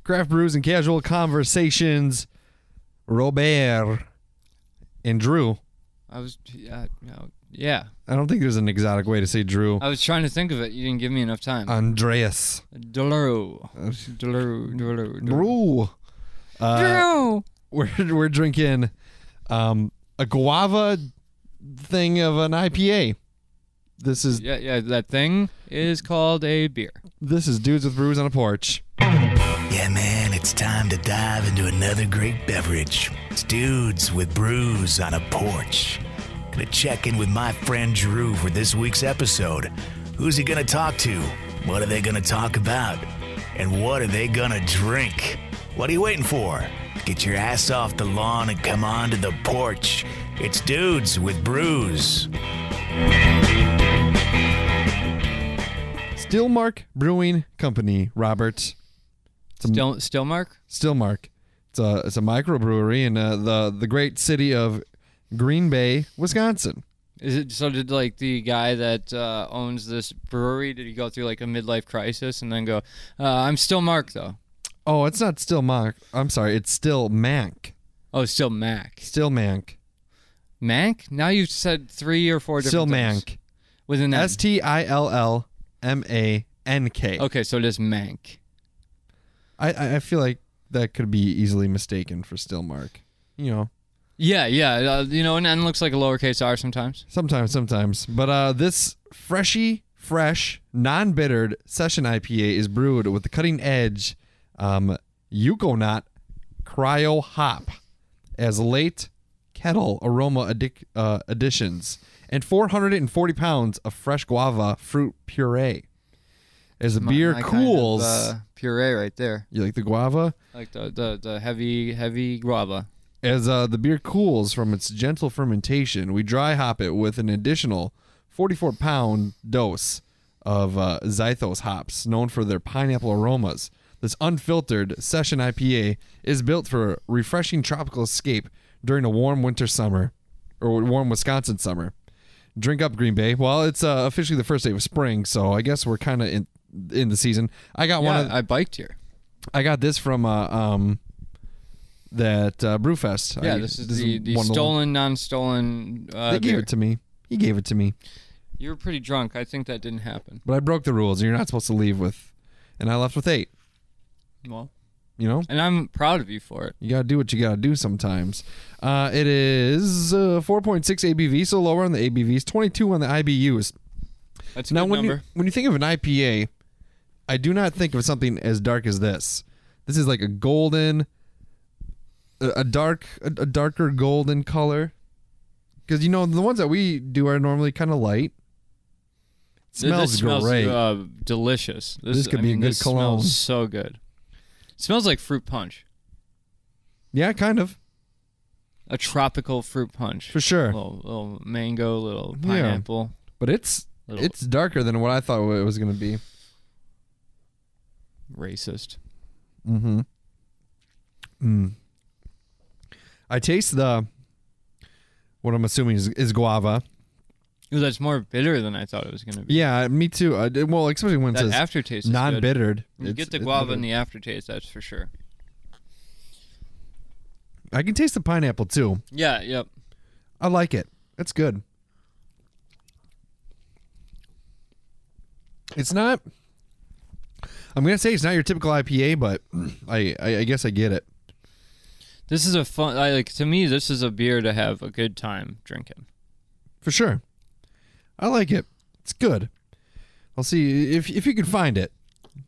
Craft Brews and Casual Conversations, Robert and Drew. Yeah. I don't think there's an exotic way to say Drew. I was trying to think of it. You didn't give me enough time. Andreas. Drew. Brew. Drew. We're drinking a guava thing of an IPA. This is that thing is called a beer. This is Dudes with Brews on a Porch. Yeah, man, it's time to dive into another great beverage. It's Dudes with Brews on a Porch. Gonna check in with my friend Drew for this week's episode. Who's he gonna talk to? What are they gonna talk about? And what are they gonna drink? What are you waiting for? Get your ass off the lawn and come on to the porch. It's Dudes with Brews. Stillmank Brewing Company, Robert. Stillmank? Stillmank. It's a microbrewery in the great city of Green Bay, Wisconsin. Is it so? Did like the guy that owns this brewery? Did he go through like a midlife crisis and then go, "I'm still Mark though"? Oh, it's not Stillmank. I'm sorry, it's Stillmank. Oh, still Mac. Stillmank. Mank? Now you've said 3 or 4 different things. Stillmank. With an M. Stillmank. Okay, so it is Mank. I feel like that could be easily mistaken for Stillmank. You know. Yeah. An N looks like a lowercase r sometimes. Sometimes. But this fresh, non-bittered session IPA is brewed with the cutting-edge Euconaut Cryo Hop as late kettle aroma additions and 440 pounds of fresh guava fruit puree. As the beer cools... Kind of, puree right there. You like the guava? I like the heavy guava. As the beer cools from its gentle fermentation, we dry hop it with an additional 44-pound dose of Zythos hops, known for their pineapple aromas. This unfiltered session IPA is built for refreshing tropical escape during a warm winter summer, or warm Wisconsin summer. Drink up, Green Bay. Well, it's officially the first day of spring, so I guess we're kind of in the season. I got I biked here. I got this from that Brewfest. Yeah, this is the stolen, non-stolen They gave it to me. He gave it to me. You were pretty drunk. I think that didn't happen. But I broke the rules. You're not supposed to leave with... And I left with 8. Well... You know? And I'm proud of you for it. You got to do what you got to do sometimes. It is 4.6 ABV, so lower on the ABVs, 22 on the IBUs. That's a good number. When you think of an IPA, I do not think of something as dark as this. This is like a golden... A darker golden color. Because, the ones that we do are normally kind of light. It smells great. Delicious. This could be a good cologne. Smells so good. It smells like fruit punch. Yeah, kind of. A tropical fruit punch. For sure. Little mango, little pineapple. Yeah. But it's darker than what I thought it was going to be. Racist. Mm-hmm. I taste what I'm assuming is guava. Ooh, that's more bitter than I thought it was going to be. Yeah, me too. Well, especially when it says aftertaste is non-bittered. You get the guava in the aftertaste, that's for sure. I can taste the pineapple too. Yeah, yep. I like it. It's good. It's not... I'm going to say it's not your typical IPA, but I guess I get it. This is a fun... to me, this is a beer to have a good time drinking. For sure. I like it. It's good. I'll see if you can find it.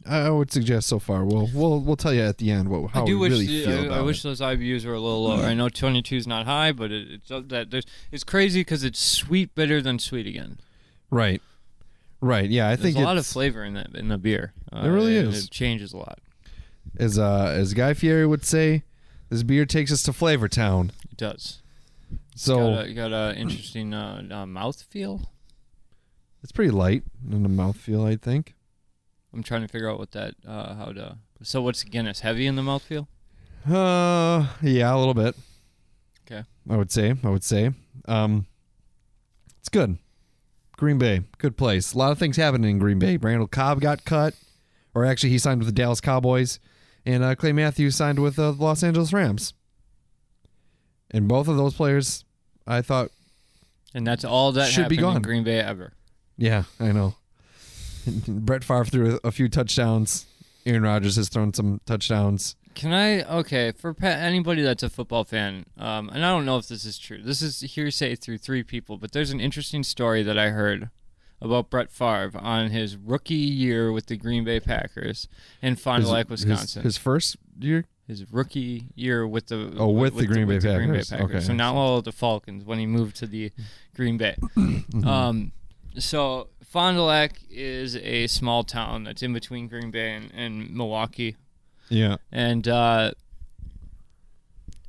I would suggest so far. We'll tell you at the end how we really feel about it. I wish those IBUs were a little lower. I know 22 is not high, but it's crazy because it's sweet, bitter, then sweet again. Right. Yeah, I think there's a lot of flavor in the beer. There really is. It changes a lot. As Guy Fieri would say, this beer takes us to Flavor Town. It does. So you got an interesting mouthfeel. It's pretty light in the mouthfeel, I think. I'm trying to figure out what that So what's Guinness? Heavy in the mouthfeel? Yeah, a little bit. Okay. I would say. It's good. Green Bay, good place. A lot of things happening in Green Bay. Randall Cobb got cut, or actually he signed with the Dallas Cowboys, And Clay Matthews signed with the Los Angeles Rams. And both of those players, I thought, and that's all that should be happened gone. in Green Bay ever. Yeah, I know. Brett Favre threw a few touchdowns. Aaron Rodgers has thrown some touchdowns. For anybody that's a football fan, and I don't know if this is true. This is hearsay through 3 people, but there's an interesting story that I heard about Brett Favre on his rookie year with the Green Bay Packers in Fond du Lac, Wisconsin. His first year? His rookie year with the Green Bay Packers. Okay. So not all of the Falcons when he moved to the Green Bay. So Fond du Lac is a small town that's in between Green Bay and Milwaukee. Yeah. And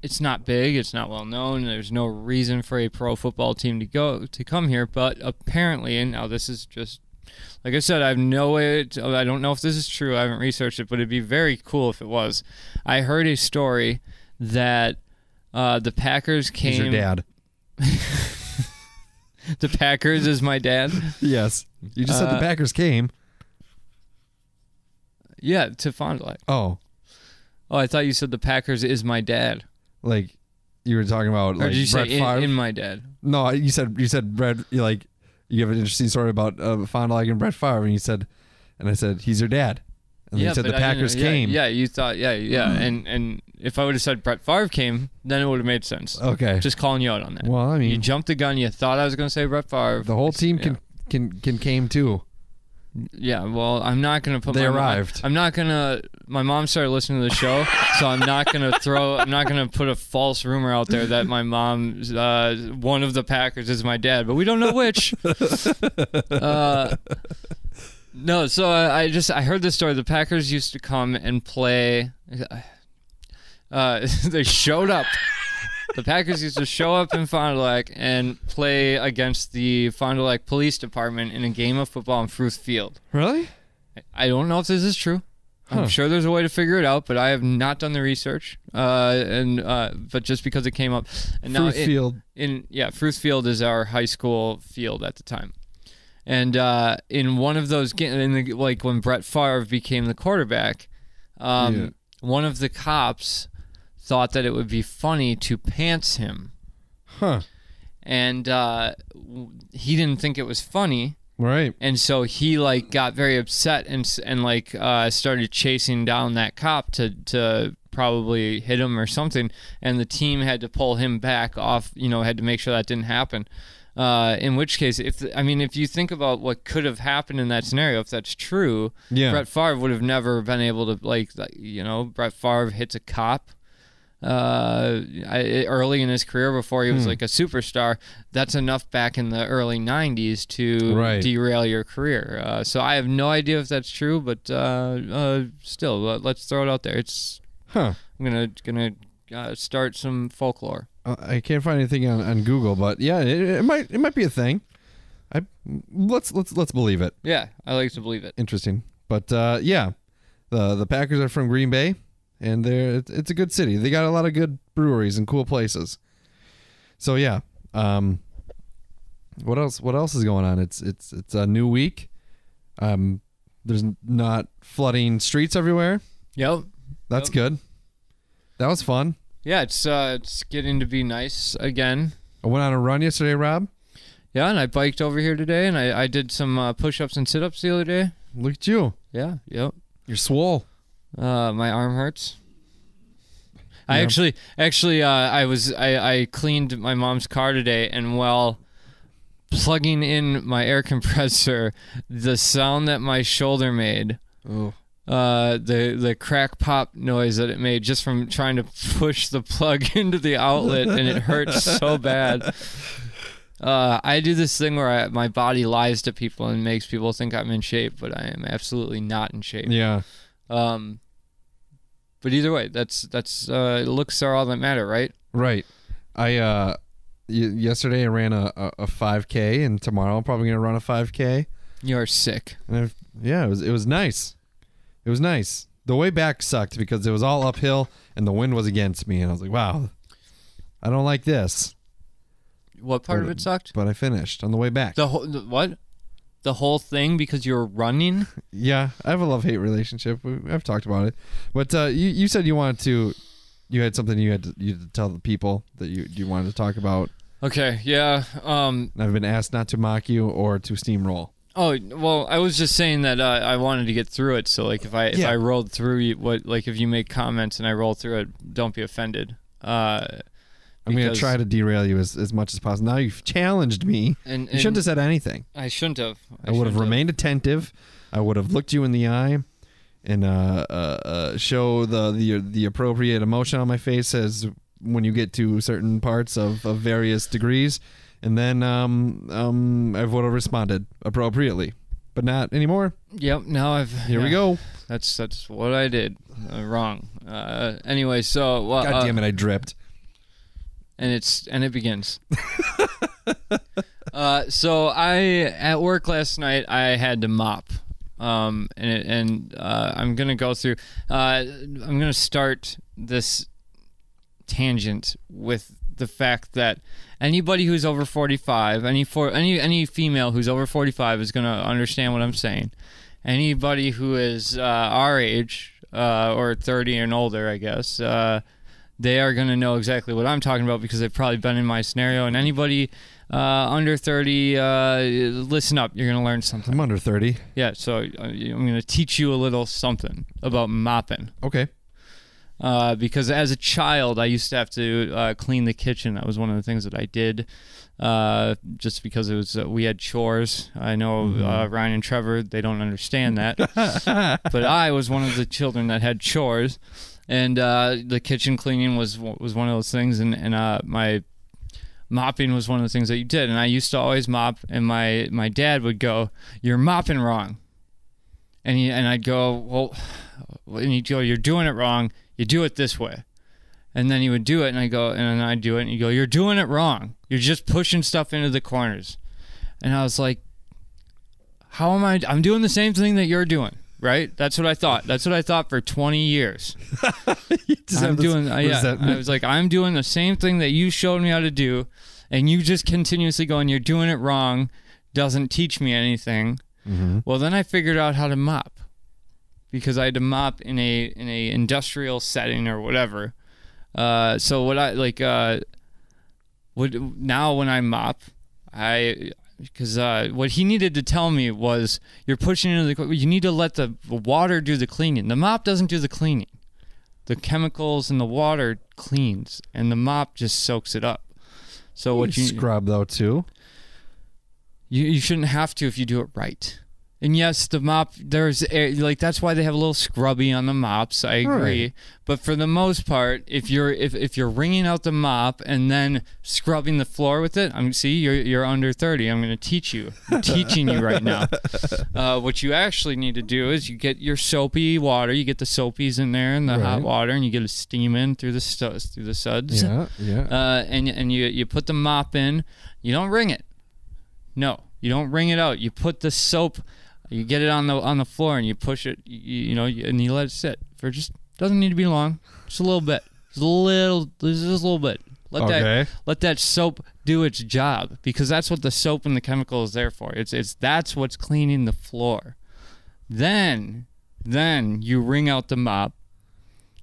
it's not big, it's not well known, there's no reason for a pro football team to come here, but apparently, and now this is just, like I said, I don't know if this is true, I haven't researched it, but it'd be very cool if it was. I heard a story that the Packers came... He's your dad. The Packers is my dad? Yes. You just said the Packers came. Yeah, to Fond du Lac. Oh, I thought you said the Packers is my dad. like you were talking about, like, Or did you Brett say Favre? in my dad? No, you said Brett. You have an interesting story about Fond du Lac and Brett Favre, and I said he's your dad, and you said the Packers came. Yeah, you thought, and if I would have said Brett Favre came, then it would have made sense. Okay, Just calling you out on that. well, I mean, You jumped the gun. You thought I was going to say Brett Favre. the whole team can came too. Yeah, well, I'm not going to put They arrived. I'm not going to... My mom started listening to the show, so I'm not going to put a false rumor out there that my mom, one of the Packers is my dad, but we don't know which. No, so I heard this story. The Packers used to come and play... they showed up. The Packers used to show up in Fond du Lac and play against the Fond du Lac Police Department in a game of football in Fruth Field. Really? I don't know if this is true. I'm sure there's a way to figure it out, but I have not done the research. But just because it came up, and now Fruth Field. Fruth Field is our high school field at the time. And in one of those games, like when Brett Favre became the quarterback, one of the cops thought that it would be funny to pants him. Huh. And he didn't think it was funny. Right. And so he got very upset and started chasing down that cop to probably hit him or something. And the team had to pull him back off, had to make sure that didn't happen. In which case, if you think about what could have happened in that scenario, if that's true, Brett Favre would have never been able to, Brett Favre hits a cop. Early in his career before he was like a superstar, that's enough back in the early 90s to derail your career. So I have no idea if that's true, but still, let's throw it out there. I'm gonna start some folklore. I can't find anything on Google, but yeah, it might be a thing. Let's believe it. Yeah, I like to believe it. Interesting, but the Packers are from Green Bay. And it's a good city. They got a lot of good breweries and cool places. So yeah, what else is going on? It's a new week. There's not flooding streets everywhere. Yep, that's good. That was fun. Yeah, it's getting to be nice again. I went on a run yesterday, Rob. Yeah, and I biked over here today, and I did some push-ups and sit-ups the other day. Look at you. Yeah. Yep. You're swole. My arm hurts. Yeah. I cleaned my mom's car today, and while plugging in my air compressor, the sound that my shoulder made, the crack pop noise that it made just from trying to push the plug into the outlet, and it hurts so bad. I do this thing where my body lies to people and makes people think I'm in shape, but I am absolutely not in shape. Yeah. But either way, that's looks are all that matter, right? Right. Yesterday I ran a 5K, and tomorrow I'm probably gonna run a 5K. You're sick. And it was nice. It was nice. The way back sucked because it was all uphill and the wind was against me, and I was like, wow, I don't like this. What part of it sucked? But I finished on the way back. The what? the whole thing because you were running. Yeah, I have a love-hate relationship. I've talked about it. But you said you had something you had to tell the people that you wanted to talk about. Okay, yeah. I've been asked not to mock you or to steamroll. Oh, well, I was just saying that I wanted to get through it. So, like, if I rolled through if you make comments and I roll through it, don't be offended. I'm going to try to derail you as much as possible. Now you've challenged me. And you shouldn't have said anything. I shouldn't have. I would have remained attentive. I would have looked you in the eye and show the appropriate emotion on my face as when you get to certain parts of various degrees. And then I would have responded appropriately. But not anymore. Yep, now Here we go. That's what I did. Wrong. Anyway, so... Well, God damn it, I dripped. And it begins. So at work last night I had to mop, I'm gonna go through. I'm gonna start this tangent with the fact that anybody who's over 45, any female who's over 45 is gonna understand what I'm saying. Anybody who is our age or 30 and older, I guess. They are going to know exactly what I'm talking about because they've probably been in my scenario. And anybody under 30, listen up. You're going to learn something. I'm under 30. Yeah, so I'm going to teach you a little something about mopping. Okay. Because as a child, I used to have to clean the kitchen. That was one of the things that I did just because it was we had chores. I know Ryan and Trevor, they don't understand that. But I was one of the children that had chores. And the kitchen cleaning was one of those things, and my mopping was one of the things that you did. And I used to always mop, and my dad would go, "You're mopping wrong," and I'd go, "Well," and he'd go, "You're doing it wrong. You do it this way." And then he would do it, and I'd do it, and he'd go, "You're doing it wrong. You're just pushing stuff into the corners." And I was like, "How am I? I'm doing the same thing that you're doing." Right? That's what I thought. That's what I thought for 20 years. I was like, I'm doing the same thing that you showed me how to do, and you just continuously going, "You're doing it wrong," doesn't teach me anything. Mm-hmm. Well, then I figured out how to mop because I had to mop in a industrial setting or whatever. So what I like, now when I mop, because what he needed to tell me was, you're pushing into you need to let the water do the cleaning. The mop doesn't do the cleaning. The chemicals in the water cleans, and the mop just soaks it up. So what you scrub though too? You shouldn't have to if you do it right. And yes, the mop, there's that's why they have a little scrubby on the mops. I agree, right. But for the most part, if you're wringing out the mop and then scrubbing the floor with it, you're under 30. I'm going to teach you. I'm teaching you right now. What you actually need to do is you get your soapy water. You get the soapies in there and the hot water, and you get a steam in through the suds. Yeah. And you put the mop in. You don't wring it. No, you don't wring it out. You put the soap. You get it on the floor and you push it, and you let it sit for doesn't need to be long, just a little bit, just a little bit. Let that soap do its job, because that's what the soap and the chemical is there for. That's what's cleaning the floor. Then you wring out the mop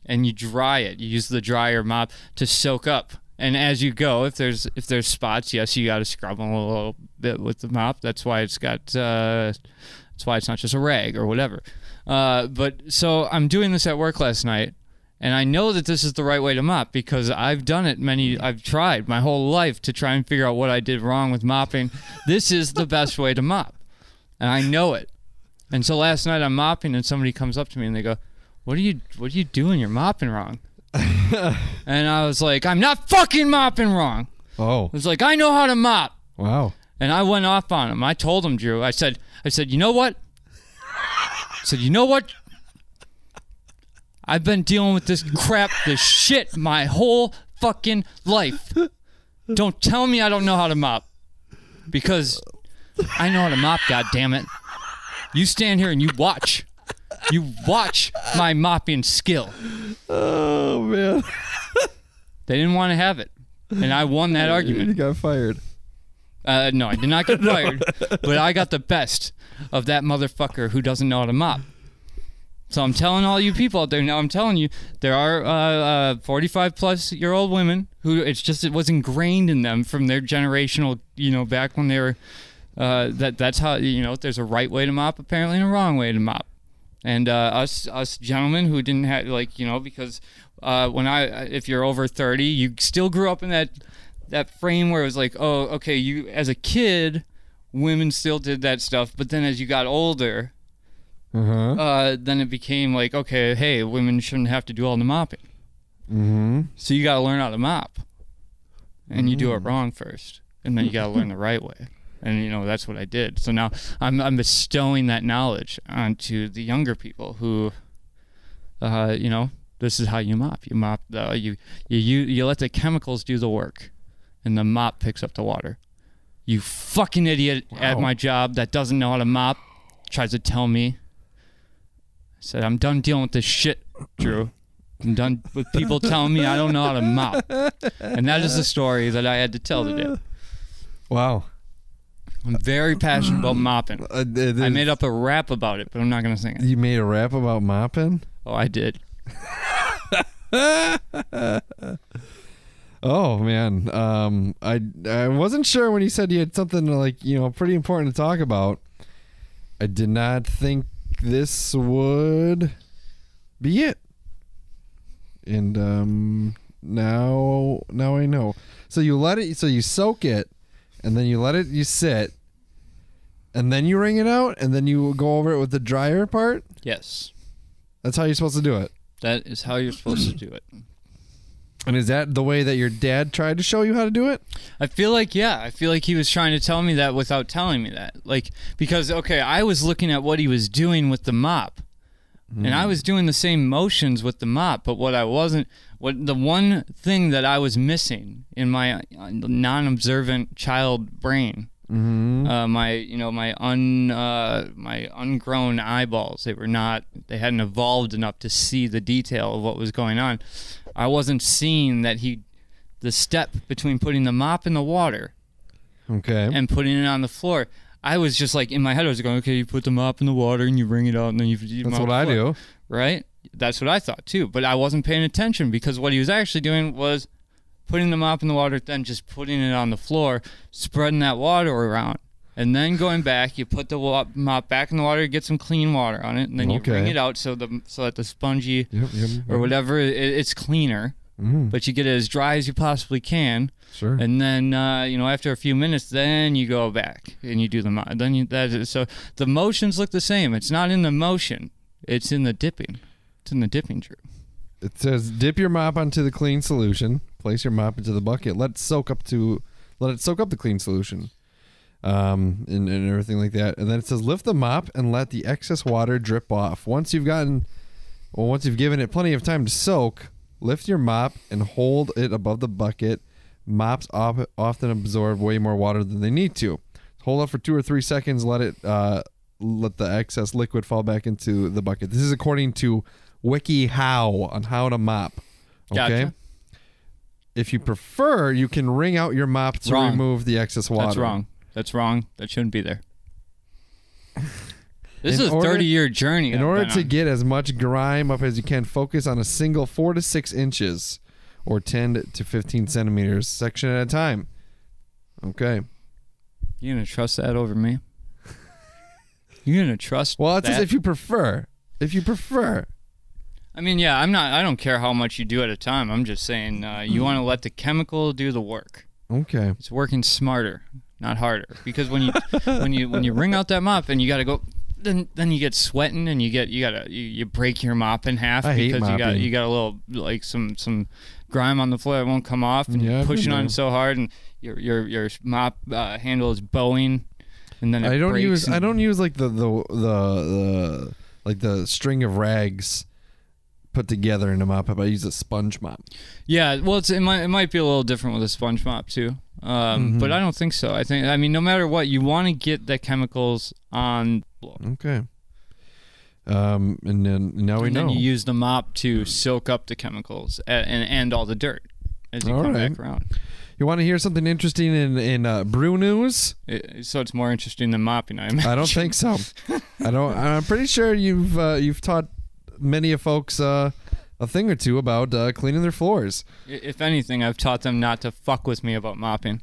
and you dry it. You use the dryer mop to soak up. And as you go, if there's spots, yes, you got to scrub them a little bit with the mop. That's why it's got. That's why it's not just a rag or whatever. But so I'm doing this at work last night, and I know that this is the right way to mop because I've done it I've tried my whole life to try and figure out what I did wrong with mopping. This is the best way to mop, and I know it. And so last night I'm mopping, and somebody comes up to me and they go, "What are you doing? You're mopping wrong." And I was like, "I'm not fucking mopping wrong." Oh. I was like, "I know how to mop." Wow. And I went off on him. I told him, Drew. I said, "You know what?" I said, "You know what? I've been dealing with this crap, this shit, my whole fucking life. Don't tell me I don't know how to mop, because I know how to mop, goddammit. You stand here and you watch. You watch my mopping skill." Oh, man. They didn't want to have it, and I won that argument. You got fired. No, I did not get fired, but I got the best of that motherfucker who doesn't know how to mop. So I'm telling all you people out there now, I'm telling you, there are 45-plus-year-old women who it was ingrained in them from their generational, back when they were, that's how, there's a right way to mop apparently and a wrong way to mop. And us gentlemen who didn't have, because if you're over 30, you still grew up in that frame where it was like, oh, okay, you as a kid, women still did that stuff, but then as you got older, then it became like, okay, hey, women shouldn't have to do all the mopping. Mm-hmm. So you got to learn how to mop, and you do it wrong first, and then you got to learn the right way. And that's what I did. So now I'm bestowing that knowledge onto the younger people who, this is how you mop. You mop you let the chemicals do the work, and the mop picks up the water. You fucking idiot at my job that doesn't know how to mop tries to tell me. I said, I'm done dealing with this shit, Drew. I'm done with people telling me I don't know how to mop. And that is the story that I had to tell today. Wow. I'm very passionate about mopping. I made up a rap about it, but I'm not going to sing it. You made a rap about mopping? Oh, I did. Oh, man. I wasn't sure when you said you had something pretty important to talk about. I did not think this would be it. And now I know. So you soak it, and then you sit, and then you wring it out, and then you go over it with the dryer part? Yes. That's how you're supposed to do it? That is how you're supposed to do it. And is that the way that your dad tried to show you how to do it? I feel like he was trying to tell me that without telling me that. Because, okay, I was looking at what he was doing with the mop. And I was doing the same motions with the mop, but the one thing that I was missing in my non-observant child brain, my ungrown eyeballs, they hadn't evolved enough to see the detail of what was going on. I wasn't seeing that the step between putting the mop in the water, and putting it on the floor. I was just in my head, I was going, okay, you put the mop in the water and you wring it out and then you That's what I do. Right? That's what I thought too. But I wasn't paying attention because what he was actually doing was putting the mop in the water, then just putting it on the floor, spreading that water around. And then going back, you put the mop back in the water, get some clean water on it, and then you wring it out so that the spongy or whatever, it's cleaner. But you get it as dry as you possibly can. Sure. And then, after a few minutes, then you go back and you do the mop. So the motions look the same. It's not in the motion. It's in the dipping. It's in the dipping, Drew. It says dip your mop onto the clean solution. Place your mop into the bucket. Let it soak up the clean solution, and everything like that. And then it says lift the mop and let the excess water drip off. Once you've given it plenty of time to soak, lift your mop and hold it above the bucket. Mops often absorb way more water than they need to. Hold up for 2 or 3 seconds. Let the excess liquid fall back into the bucket. This is according to WikiHow on how to mop. Okay. Gotcha. If you prefer, you can wring out your mop to remove the excess water. That's wrong. That shouldn't be there. This is a 30-year journey. In order to get as much grime up as you can, focus on a single 4 to 6 inches or 10 to 15 centimeters section at a time. Okay. You gonna trust that over me? You gonna trust? Well, it's as if you prefer. If you prefer. I mean, yeah, I don't care how much you do at a time. I'm just saying you want to let the chemical do the work. Okay. It's working smarter, not harder. Because when you wring out that mop and you got to go, then you get sweating and you break your mop in half because you got a little some grime on the floor that won't come off and you're pushing on it so hard and your mop handle is bowing and then I don't use like the string of rags put together in a mop. I use a sponge mop. Yeah, well, it might be a little different with a sponge mop too, but I don't think so. I mean, no matter what, you want to get the chemicals on. Okay. And then now we know. Then you use the mop to soak up the chemicals and all the dirt, as you come back around. You want to hear something interesting in brew news? So it's more interesting than mopping, I imagine. I don't think so. I'm pretty sure you've taught many of folks a thing or two about cleaning their floors. If anything, I've taught them not to fuck with me about mopping.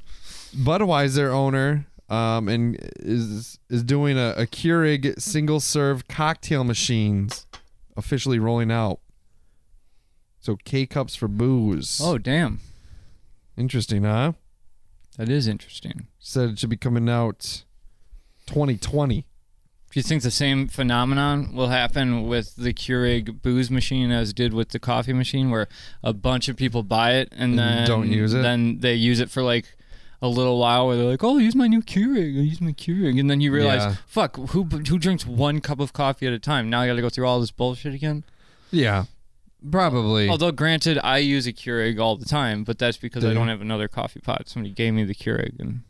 Budweiser owner and is doing a Keurig single serve cocktail machines officially rolling out. So K-cups for booze. Oh, damn. Interesting, huh? That is interesting. Said it should be coming out 2020. Do you think the same phenomenon will happen with the Keurig booze machine as did with the coffee machine, where a bunch of people buy it and then don't use it? Then they use it for like a little while, where they're like, "Oh, use my new Keurig. I use my Keurig," and then you realize, "Fuck, who drinks one cup of coffee at a time? Now I got to go through all this bullshit again." Yeah, probably. Although, granted, I use a Keurig all the time, but that's because I don't have another coffee pot. Somebody gave me the Keurig, and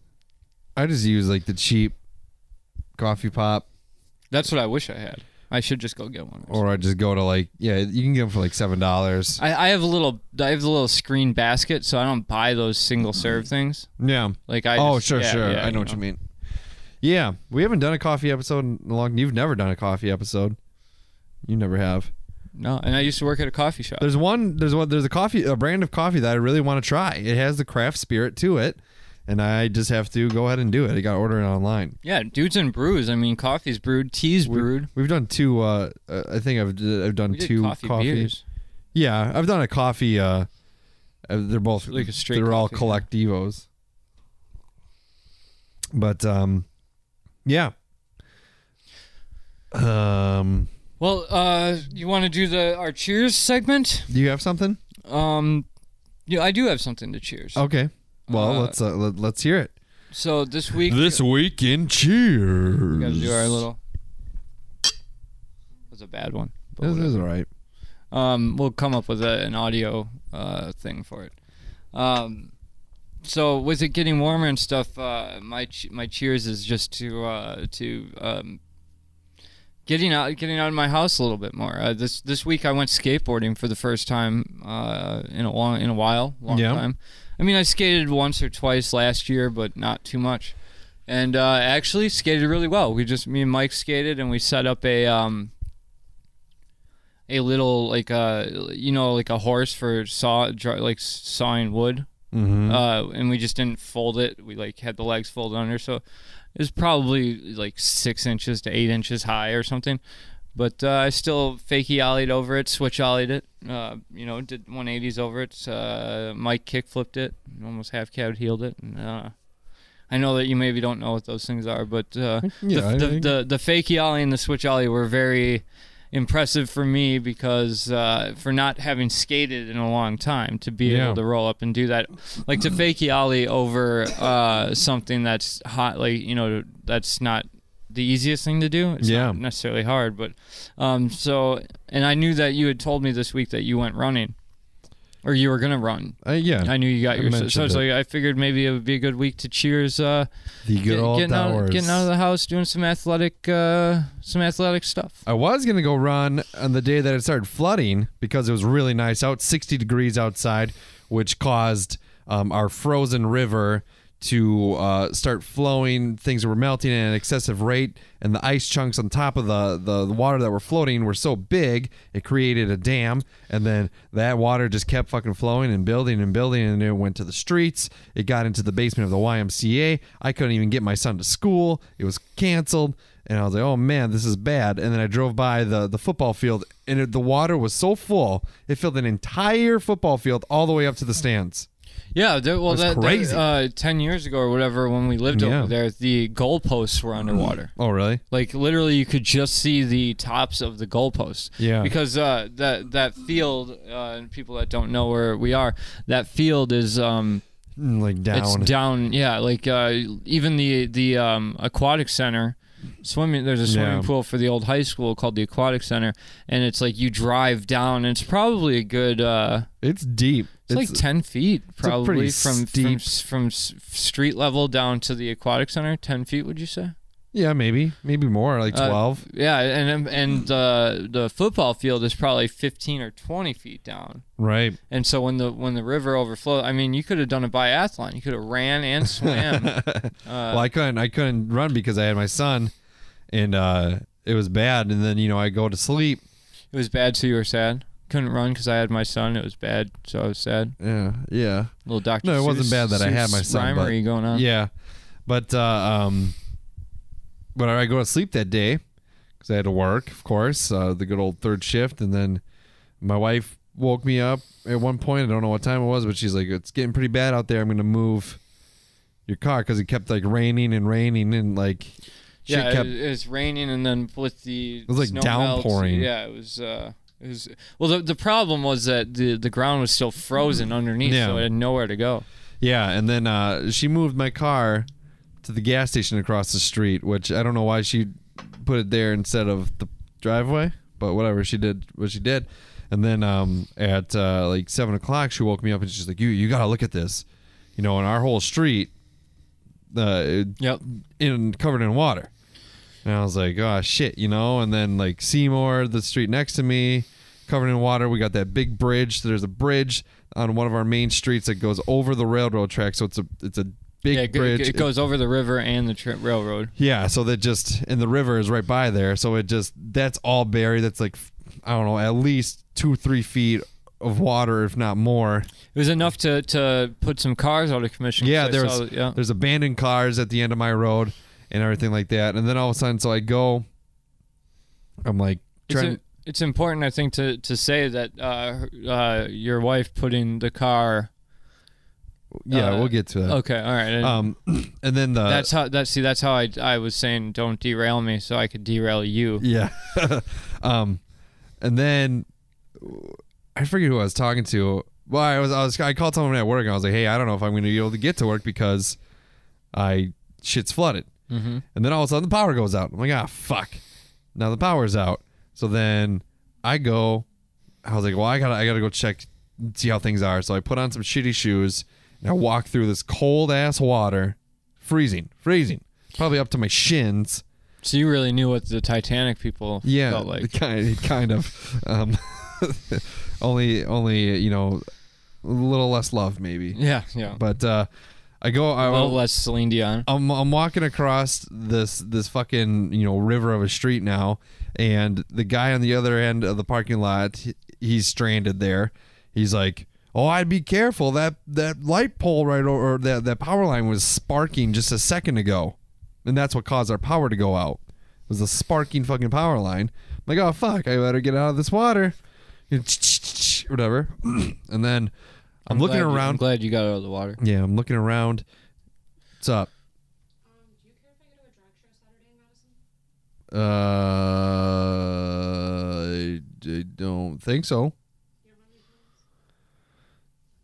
I just use like the cheap coffee pot. That's what I wish I had. I should just go get one. Or I just go to you can get them for like $7. I have a little screen basket, so I don't buy those single serve things. Yeah. Sure. Yeah, I know what you mean. Yeah, we haven't done a coffee episode in a long. You've never done a coffee episode. You never have. No, and I used to work at a coffee shop. There's a brand of coffee that I really want to try. It has the craft spirit to it. And I just have to go ahead and do it. I got to order it online. Yeah, dudes and brews. I mean, coffee's brewed, tea's brewed. We've done two. I think I've done two coffee beers. Yeah, I've done a coffee. They're both like a straight. They're all coffee, collectivos. But yeah. Well, you want to do our cheers segment? Do you have something? Yeah, I do have something to cheers. Okay. Well, let's hear it. So this week in cheers. We got to do our little. That's a bad one. This is all right. We'll come up with an audio thing for it. So with it getting warmer and stuff, my cheers is just to getting out of my house a little bit more. This week I went skateboarding for the first time in a while, long time. I mean, I skated once or twice last year, but not too much. And actually skated really well. Me and Mike skated, and we set up a little like a horse for sawing wood. Mm-hmm. And we just didn't fold it. We had the legs folded under, so it was probably like 6 inches to 8 inches high or something. But I still fakie ollied over it, switch ollied it, did 180s over it. Mike kick flipped it, almost half cab heeled it. And, I know that you maybe don't know what those things are, but the fakie ollie and the switch ollie were very impressive for me because for not having skated in a long time, to be able to roll up and do that, like to fakie ollie over something that's hot, that's not the easiest thing to do. It's not necessarily hard, but and I knew that you had told me this week that you went running, or you were gonna run. I knew you got your. So it's I figured maybe it would be a good week to cheers. The good old getting out of the house, doing some athletic stuff. I was gonna go run on the day that it started flooding because it was really nice out, 60 degrees outside, which caused our frozen river to start flowing. Things were melting at an excessive rate, and the ice chunks on top of the water that were floating were so big it created a dam, and then that water just kept fucking flowing and building, and it went to the streets. It got into the basement of the YMCA. I couldn't even get my son to school. It was canceled, and I was like, oh man, this is bad. And then I drove by the football field, and the water was so full it filled an entire football field all the way up to the stands. Yeah, that's crazy. 10 years ago or whatever, when we lived over there, the goalposts were underwater. Oh, really? Like, literally, you could just see the tops of the goalposts. Yeah. Because that field, and people that don't know where we are, that field is like down. It's down. Yeah, like even the aquatic center. There's a swimming pool for the old high school called the Aquatic Center, and it's like you drive down, and it's probably a good it's deep. It's like 10 feet probably from street level down to the Aquatic Center. 10 feet, would you say? Yeah, maybe more, like 12. Yeah, and the football field is probably 15 or 20 feet down. Right. And so when the river overflowed, I mean, you could have done a biathlon. You could have ran and swam. Well, I couldn't run because I had my son, and it was bad. And then I go to sleep. It was bad, so you were sad. Couldn't run because I had my son. It was bad, so I was sad. Yeah. Little Dr. No, it Seuss, wasn't bad that I had my son. Rivalry going on. Yeah, but I go to sleep that day because I had to work, of course, the good old third shift, and then my wife woke me up at one point. I don't know what time it was, but she's like, "It's getting pretty bad out there. I'm going to move your car," because it kept like raining and like yeah, kept, it was raining, and then with the it was like snow downpouring. Yeah, it was. Well, the problem was that the ground was still frozen underneath, so it had nowhere to go. Yeah, and then she moved my car to the gas station across the street, which I don't know why she put it there instead of the driveway, but whatever, she did what she did. And then at like 7 o'clock, she woke me up and she's like, you got to look at this. In our whole street, covered in water. And I was like, oh, shit, and then like Seymour, the street next to me, covered in water. We got that big bridge. So there's a bridge on one of our main streets that goes over the railroad track. So it's a big bridge. It goes over the river and the railroad. Yeah, so that and the river is right by there. So that's all buried. That's like, I don't know, at least 2-3 feet of water, if not more. It was enough to put some cars out of commission. Yeah, there's abandoned cars at the end of my road and everything like that. And then all of a sudden, so I go, I'm like, it's important, I think, to say that your wife putting the car. Yeah, we'll get to that. Okay, all right. And then that's how I was saying, don't derail me, so I could derail you. Yeah. And then I forget who I was talking to. Well, I called someone at work and I was like, hey, I don't know if I'm going to be able to get to work because shit's flooded. Mm-hmm. And then all of a sudden the power goes out. I'm like, fuck. Now the power's out. So then I was like, well, I gotta go check and see how things are. So I put on some shitty shoes and I walk through this cold ass water, freezing, probably up to my shins. So you really knew what the Titanic people felt like. Kind of. Only a little less love maybe. Yeah. But I go a little less Celine Dion. I'm walking across this fucking river of a street now, and the guy on the other end of the parking lot, he's stranded there. He's like, "Oh, I'd be careful. That light pole or that power line was sparking just a second ago, and that's what caused our power to go out. It was a sparking fucking power line." I'm like, "Oh fuck, I better get out of this water." Whatever. And then I'm looking around. I'm glad you got out of the water. Yeah, I'm looking around. What's up? Do you care if I go to a drag show Saturday in Madison? I don't think so. You don't have any plans?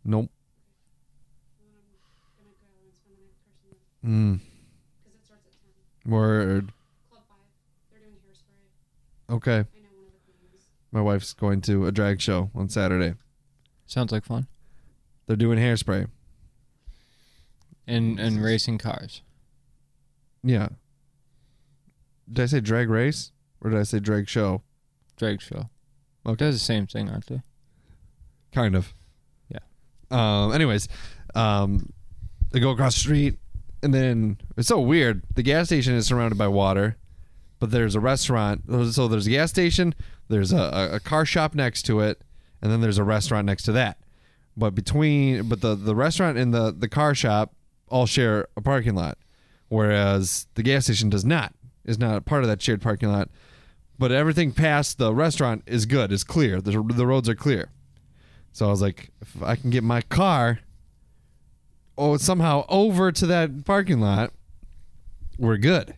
Nope. Well, I'm gonna go and spend the night with Kirsten. Because it starts at 10. Word. Club 5. They're doing hairspray. Okay. I know one of the queens. My wife's going to a drag show on Saturday. Sounds like fun. They're doing hairspray. And racing cars. Yeah. Did I say drag race? Or did I say drag show? Drag show. Okay. They're the same thing, aren't they? Kind of. Yeah. Anyways, they go across the street, and then it's so weird. The gas station is surrounded by water, but there's a restaurant. So there's a gas station, there's a car shop next to it, and then there's a restaurant next to that. But the restaurant and the car shop all share a parking lot, whereas the gas station is not a part of that shared parking lot. But everything past the restaurant is good, is clear. The roads are clear. So I was like, if I can get my car somehow over to that parking lot, we're good,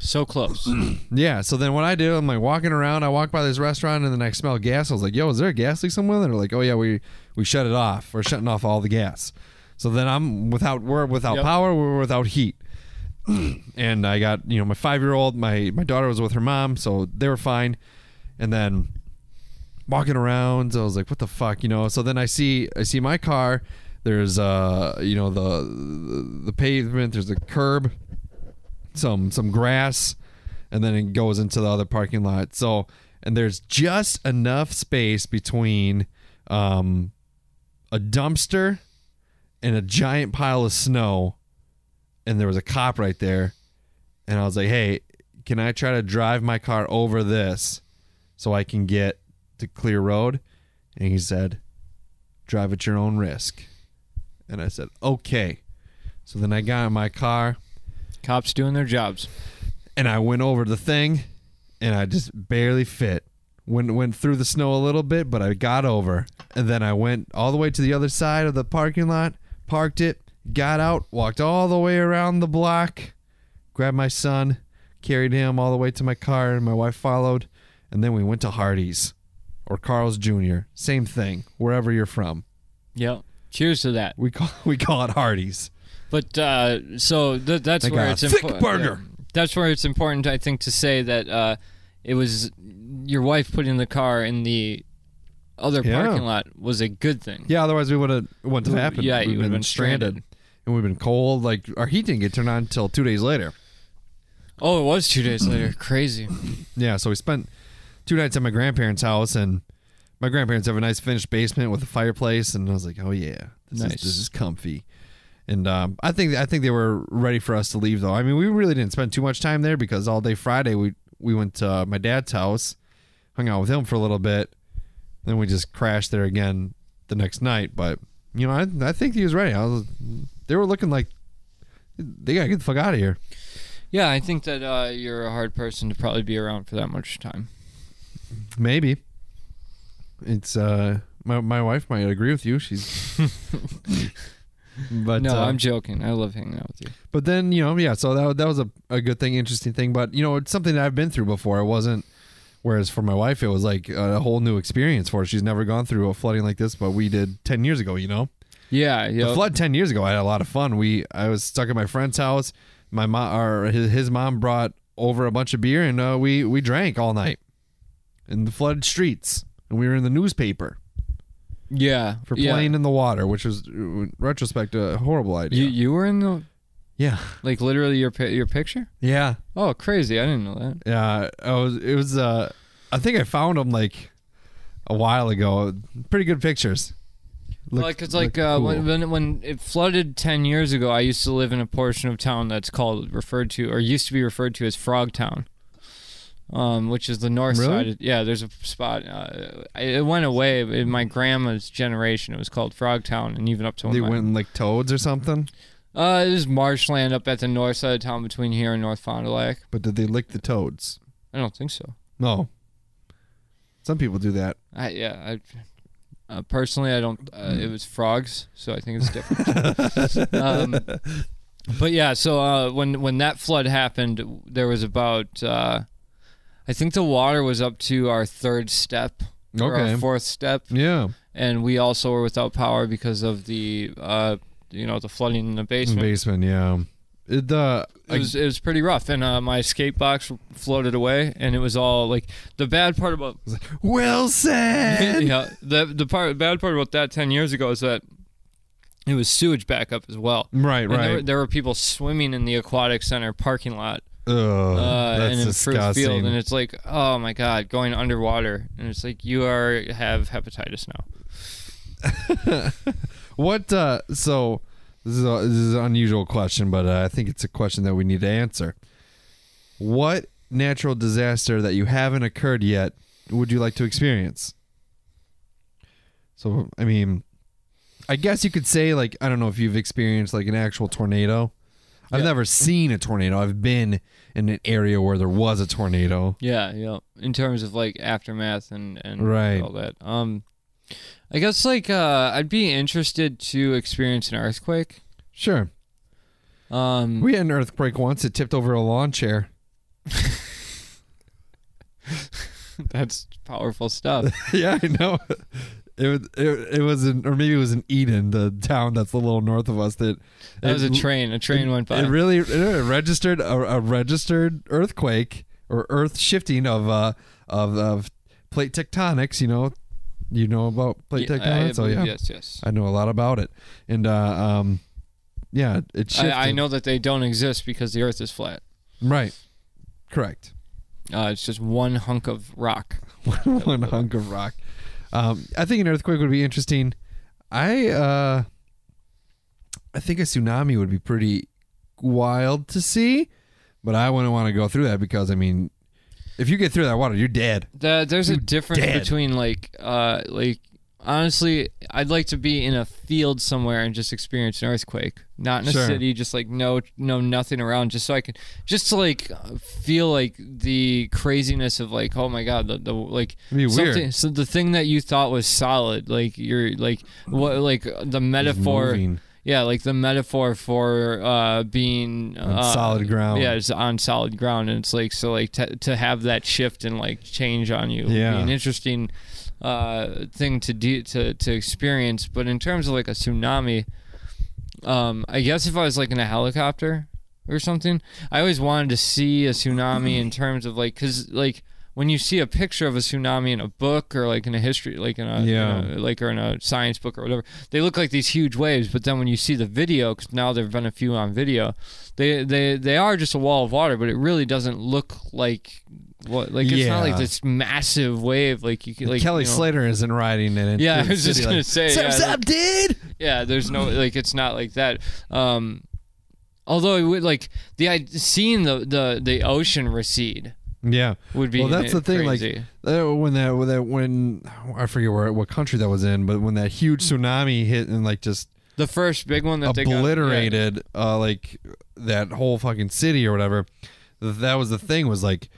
So close. Yeah, so then what I do, I'm like walking around, I walk by this restaurant and then I smell gas. I was like, yo, is there a gas leak somewhere? And they're like, oh yeah, we shut it off. We're shutting off all the gas. So then we're without power, we're without heat. And I got, my 5-year-old, my daughter was with her mom, so they were fine. And then walking around, I was like, what the fuck, So then I see my car. There's the pavement, there's the curb. some grass, and then it goes into the other parking lot. So, and there's just enough space between a dumpster and a giant pile of snow, and there was a cop right there, and I was like, hey, can I try to drive my car over this so I can get to clear road? And he said, drive at your own risk. And I said, okay. So then I got in my car. Cops doing their jobs. And I went over the thing, and I just barely fit. Went through the snow a little bit, but I got over. And then I went all the way to the other side of the parking lot, parked it, got out, walked all the way around the block, grabbed my son, carried him all the way to my car, and my wife followed. And then we went to Hardee's or Carl's Jr. Same thing, wherever you're from. Yep. Cheers to that. We call it Hardee's. But so that's where it's important. Burger. That's where it's important, I think, to say that it was your wife putting the car in the other parking lot was a good thing. Yeah, otherwise we would have wouldn't have happened. Yeah, We've you would have been stranded. And we've been cold. Like, our heat didn't get turned on until 2 days later. Oh, it was 2 days later. Crazy. Yeah, so we spent 2 nights at my grandparents' house, and my grandparents have a nice finished basement with a fireplace, and I was like, oh yeah, this is comfy. And I think they were ready for us to leave, though. I mean, we really didn't spend too much time there because all day Friday we went to my dad's house, hung out with him for a little bit, then we just crashed there again the next night. But you know, I think he was ready. They were looking like they gotta get the fuck out of here. Yeah, I think that you're a hard person to probably be around for that much time. Maybe. It's my wife might agree with you. She's but no, I'm joking. I love hanging out with you. But then, you know, yeah, so that was a good thing, interesting thing. But, you know, it's something that I've been through before. It wasn't, whereas for my wife, it was like a whole new experience for her. She's never gone through a flooding like this, but we did 10 years ago, you know? Yeah. The flood 10 years ago, I had a lot of fun. I was stuck at my friend's house. My mom, or his mom brought over a bunch of beer, and we drank all night in the flooded streets. And we were in the newspaper. Yeah. For playing in the water, which was, in retrospect, a horrible idea. You were in the... Yeah. Like, literally your picture? Yeah. Oh, crazy. I didn't know that. Yeah. It was I think I found them, like, a while ago. Pretty good pictures. Because when it flooded 10 years ago, I used to live in a portion of town that's used to be referred to as Frogtown. Which is the north side. Yeah, there's a spot. It went away in my grandma's generation. It was called Frogtown, and even up to they went in like toads or something. It was marshland up at the north side of town between here and North Fond du Lac. But did they lick the toads? I don't think so. No. Some people do that. Personally, I don't. It was frogs, so I think it's different. But yeah, so when that flood happened, there was about. I think the water was up to our third step or our fourth step. Yeah. And we also were without power because of the the flooding in the basement. Yeah. It was pretty rough, and my skate box floated away, and it was all like the bad part about. Well said. Yeah. The bad part about that 10 years ago is that it was sewage backup as well. Right. There were people swimming in the aquatic center parking lot. That's and in disgusting. Field, and it's like, oh my god, going underwater, and it's like you have hepatitis now. What? So this is an unusual question, but I think it's a question that we need to answer. What natural disaster that you haven't occurred yet would you like to experience? So, I mean, I guess you could say, like, I don't know if you've experienced like an actual tornado. I've never seen a tornado. I've been in an area where there was a tornado. Yeah. In terms of like aftermath and right. all that. I guess like I'd be interested to experience an earthquake. Sure. We had an earthquake once. It tipped over a lawn chair. That's powerful stuff. Yeah, I know. It was or maybe it was in Eden, the town that's a little north of us. That was a train. A train went by. It registered a registered earthquake or earth shifting of plate tectonics. You know about plate tectonics. Yes. I know a lot about it, and it shifted. I know that they don't exist because the Earth is flat. Right. Correct. It's just one hunk of rock. One hunk of rock. I think an earthquake would be interesting. I think a tsunami would be pretty wild to see, but I wouldn't want to go through that because, I mean, if you get through that water, you're dead. There's a difference between like honestly, I'd like to be in a field somewhere and just experience an earthquake, not in a city, just like no nothing around, just so I can just to like feel like the craziness of like, oh my god, the like something. So the thing that you thought was solid, like you're like what, like the metaphor. Yeah, like the metaphor for being on solid ground. Yeah, it's on solid ground, and it's like so like to have that shift and like change on you would be an interesting thing to experience. But in terms of like a tsunami, I guess if I was like in a helicopter or something, I always wanted to see a tsunami in terms of like, because like when you see a picture of a tsunami in a book or like in a history, like in a like or in a science book or whatever, they look like these huge waves. But then when you see the video, because now there've been a few on video, they are just a wall of water, but it really doesn't look like what, like it's not like this massive wave. Like you can, like Kelly Slater isn't riding in it. Yeah, I was just gonna say, what's up, dude? Yeah, there's no like it's not like that. Although it would like seeing the ocean recede. Yeah, would be. Well, that's the thing. Crazy. Like when I forget what country that was in, but when that huge tsunami hit and like just the first big one that obliterated like that whole fucking city or whatever, that was the thing. Was like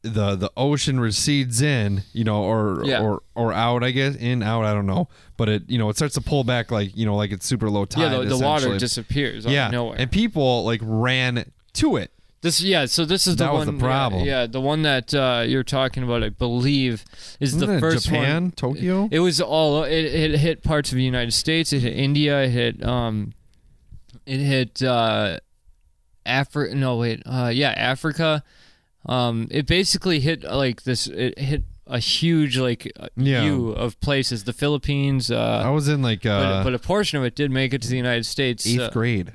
the ocean recedes in, you know, or out. I guess in out. I don't know, but it it starts to pull back like like it's super low tide. Yeah, the water disappears out of nowhere, and people like ran to it. So this is the one. That was the problem. Yeah, the one that you're talking about, I believe, is Wasn't the first Japan, one. Tokyo. It was all. It hit parts of the United States. It hit India. It hit. It hit. Africa. No, wait. Africa. It basically hit like this. It hit a huge like view of places. The Philippines. I was in like. But a portion of it did make it to the United States. 8th grade.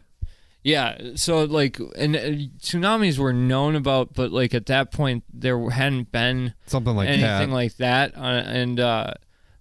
Yeah, so like, and tsunamis were known about, but like at that point there hadn't been something like anything like that, and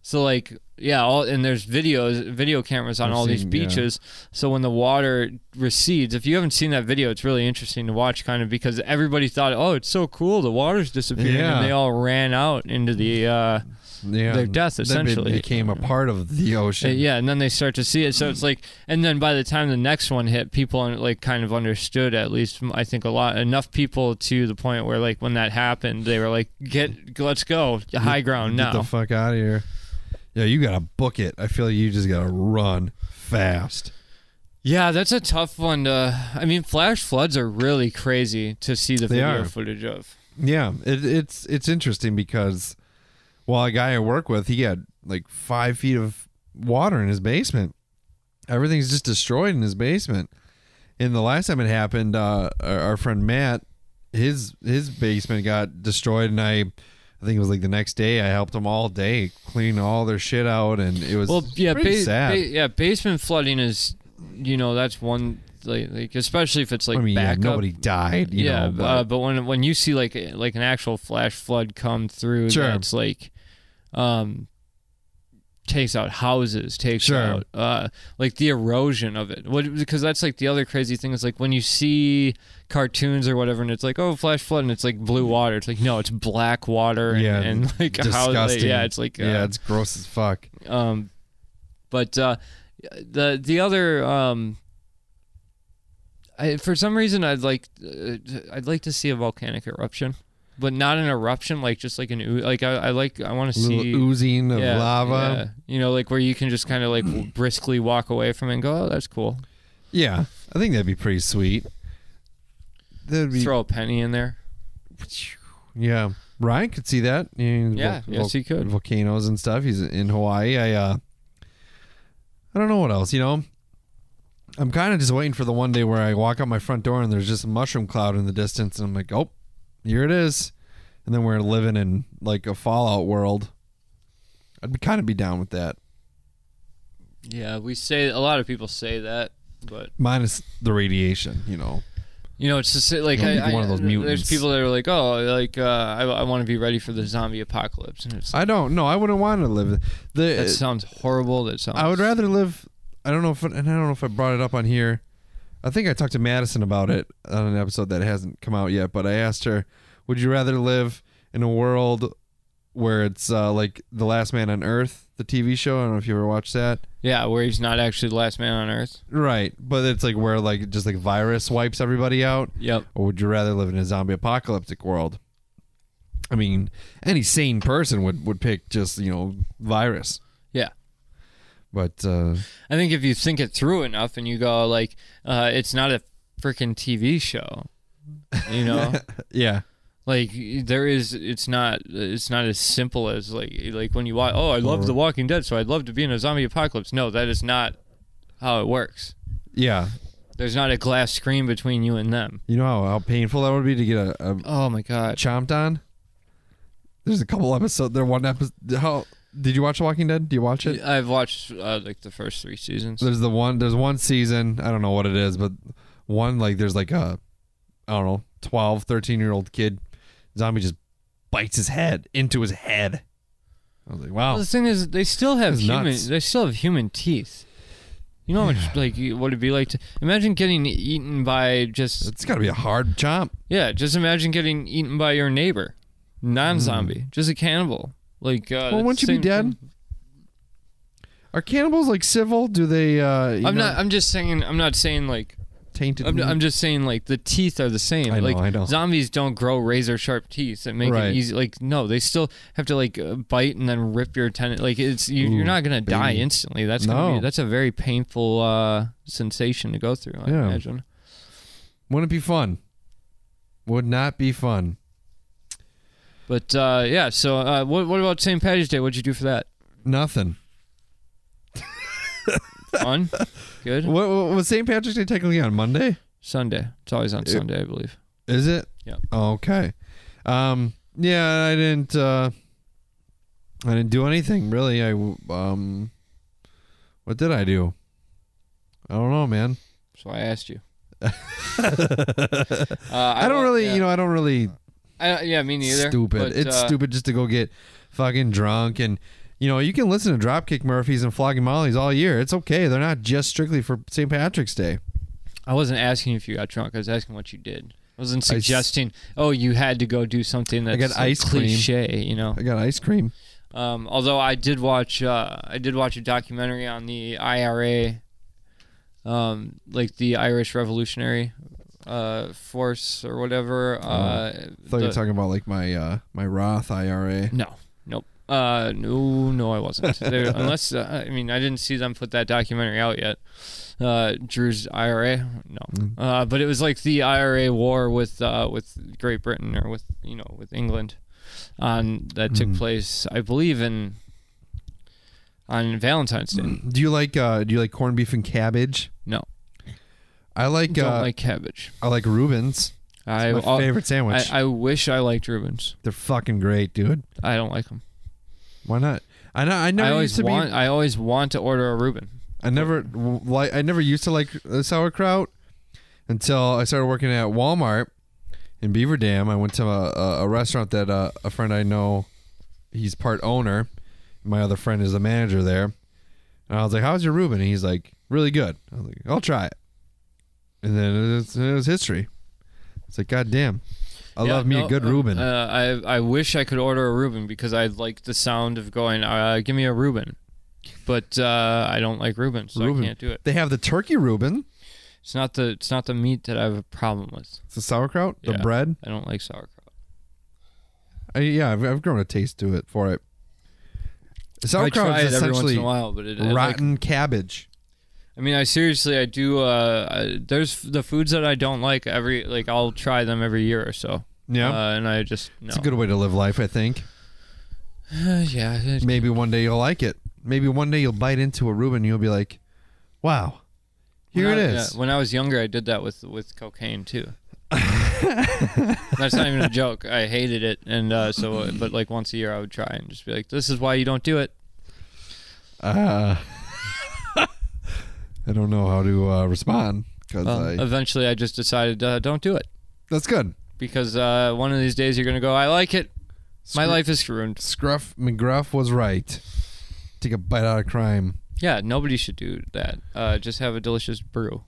so like and there's video cameras on all these beaches. So when the water recedes, if you haven't seen that video, it's really interesting to watch, kind of because everybody thought, oh, it's so cool, the water's disappearing, and they all ran out into the. Their death essentially it became a part of the ocean. And then they start to see it. So it's like, and then by the time the next one hit, people like kind of understood, at least I think enough people to the point where like when that happened, they were like, let's go high ground now. Get the fuck out of here. Yeah, you gotta book it. I feel like you just gotta run fast. Yeah, that's a tough one to. I mean, flash floods are really crazy to see the video footage of. Yeah, it's interesting because. Well, a guy I work with, he had like 5 feet of water in his basement. Everything's just destroyed in his basement. And the last time it happened, our friend Matt, his basement got destroyed, and I think it was like the next day. I helped them all day clean all their shit out, and it was pretty sad. Basement flooding is, that's one. Like especially if it's like backup. Nobody died. You know, but when you see like an actual flash flood come through, that's like, takes out houses, out like the erosion of it. Because that's like the other crazy thing is like when you see cartoons or whatever, and it's like, oh, flash flood, and it's like blue water. It's like, no, it's black water, and like disgusting. It's like it's gross as fuck. But the other. For some reason, I'd like to see a volcanic eruption, but not an eruption like just like an like I want to see oozing of lava. Yeah. Like where you can just kind of like briskly walk away from it and go, oh, that's cool. Yeah, I think that'd be pretty sweet. Throw a penny in there. Yeah, Ryan could see that. Yes, he could. Volcanoes and stuff. He's in Hawaii. I don't know what else. I'm kind of just waiting for the one day where I walk out my front door and there's just a mushroom cloud in the distance, and I'm like, oh, here it is. And then we're living in like a Fallout world. I'd kind of be down with that. Yeah, a lot of people say that, but minus the radiation, You know, it's just like You wanna be one of those mutants. There's people that are like, oh, like I want to be ready for the zombie apocalypse, and it's I don't know. I wouldn't want to live. that sounds horrible. That sounds. I would rather live. I don't know if I brought it up on here. I think I talked to Madison about it on an episode that hasn't come out yet. But I asked her, "Would you rather live in a world where it's like The Last Man on Earth, the TV show? I don't know if you ever watched that. Yeah, where he's not actually the last man on Earth. Right, but it's like where like just like virus wipes everybody out. Yep. Or would you rather live in a zombie apocalyptic world? I mean, any sane person would pick just virus. Yeah. But I think if you think it through enough and you go like, it's not a freaking TV show, you know. yeah. Like it's not as simple as like when you watch. Oh, I love The Walking Dead, so I'd love to be in a zombie apocalypse. No, that is not how it works. Yeah, there's not a glass screen between you and them. You know how painful that would be to get a oh my god chomped on. There's a couple episodes. One episode. How did you watch The Walking Dead? Do you watch it? I've watched like the first 3 seasons. There's one season. I don't know what it is, but one like there's like a I don't know 12, 13-year-old kid. Zombie just bites his head into his head. I was like, wow. Well, the thing is, they still have nuts. They still have human teeth. You know how much like what it'd be like to imagine getting eaten by just. It's got to be a hard chomp. Yeah, just imagine getting eaten by your neighbor, non-zombie, just a cannibal. Like, well, wouldn't you be dead? Are cannibals like civil? Do they? I'm just saying. I'm not saying like. Tainted. I'm just saying, like the teeth are the same. I like know. Zombies don't grow razor sharp teeth that make it easy. Like no, they still have to like bite and then rip your tendon. Like you're not gonna die instantly. That's a very painful sensation to go through. I imagine. Wouldn't it be fun? Would not be fun. But yeah. So what about St. Patrick's Day? What'd you do for that? Nothing. Fun. Good. What was St. Patrick's Day technically on Monday? Sunday. It's always on Sunday, I believe. Is it? Yeah. Okay. Yeah, I didn't do anything really. What did I do? I don't know, man. So I asked you. I don't really, I don't really. Yeah, me neither. Stupid. But, it's stupid just to go get fucking drunk and. You can listen to Dropkick Murphys and Flogging Mollies all year. It's okay. They're not just strictly for St. Patrick's Day. I wasn't asking if you got drunk. I was asking what you did. I wasn't suggesting, you had to go do something that's I got ice cliche, cream. I got ice cream. Although I did watch a documentary on the IRA, like the Irish Revolutionary Force or whatever. I thought you were talking about like my Roth IRA. No, nope. No, I wasn't. Unless I didn't see them put that documentary out yet. Drew's IRA, no. But it was like the IRA war with Great Britain or with England, that took place, I believe, on Valentine's Day. Do you like corned beef and cabbage? No, I don't like cabbage. I like Reuben's. It's my favorite sandwich. I wish I liked Reuben's. They're fucking great, dude. I don't like them. Why not? I always want to order a Reuben. I never used to like sauerkraut until I started working at Walmart in Beaver Dam. I went to a restaurant that a friend I know, he's part owner. My other friend is the manager there. And I was like, "How's your Reuben?" And he's like, "Really good." I was like, "I'll try it." And then it was history. It's like, God damn. I love me a good Reuben. I wish I could order a Reuben because I like the sound of going, give me a Reuben. But I don't like Reuben, so I can't do it. They have the turkey Reuben. It's not the meat that I have a problem with. It's the sauerkraut, the bread. I don't like sauerkraut. I've grown a taste to it for it. Sauerkraut I try is it every once essentially in a while, but rotten cabbage. I mean, I do. There's the foods that I don't like. I'll try them every year or so. Yeah, and I just It's a good way to live life, I think. Yeah. Maybe one day you'll like it. Maybe one day you'll bite into a Reuben and you'll be like, "Wow, here it is." Yeah, when I was younger, I did that with cocaine too. That's not even a joke. I hated it, and but like once a year, I would try and just be like, "This is why you don't do it." I don't know how to respond because eventually I just decided don't do it. That's good. Because one of these days you're going to go, I like it. My life is ruined. Scruff McGruff was right. Take a bite out of crime. Yeah, nobody should do that. Just have a delicious brew.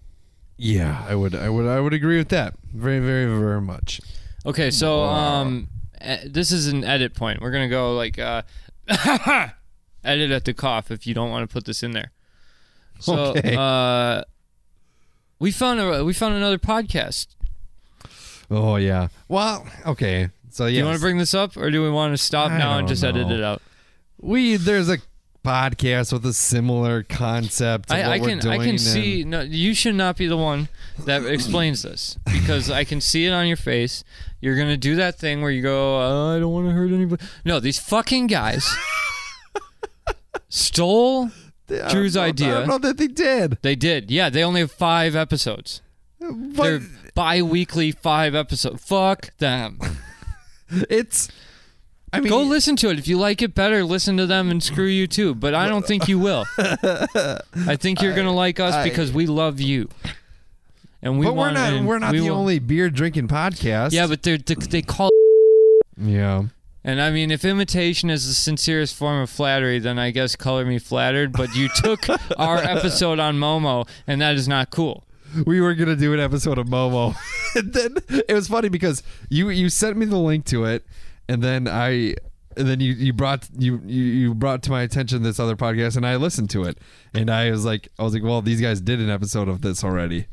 Yeah, I would agree with that. Very, very, very much. Okay, so this is an edit point. We're gonna go like edit at the cough if you don't want to put this in there. So Okay. we found another podcast. Oh yeah. Well, okay. So Do you want to bring this up, or do we want to stop now and just edit it out? There's a podcast with a similar concept. I can see. No, you should not be the one that explains this, because I can see it on your face. You're gonna do that thing where you go, I don't want to hurt anybody. No, these fucking guys stole Drew's idea. I don't know that they did. They did. Yeah, they only have 5 episodes. They're bi-weekly 5 episodes. Fuck them. Go listen to it. If you like it better, listen to them and screw you too. But I don't think you will. I think you're going to like us because we love you. And we're not the only beer drinking podcast. Yeah, but they call Yeah. And I mean, if imitation is the sincerest form of flattery, then I guess color me flattered. But you took our episode on Momo, and that is not cool. We were gonna do an episode of Momo, and then it was funny because you sent me the link to it, and then you brought to my attention this other podcast, and I listened to it, and I was like, well, these guys did an episode of this already,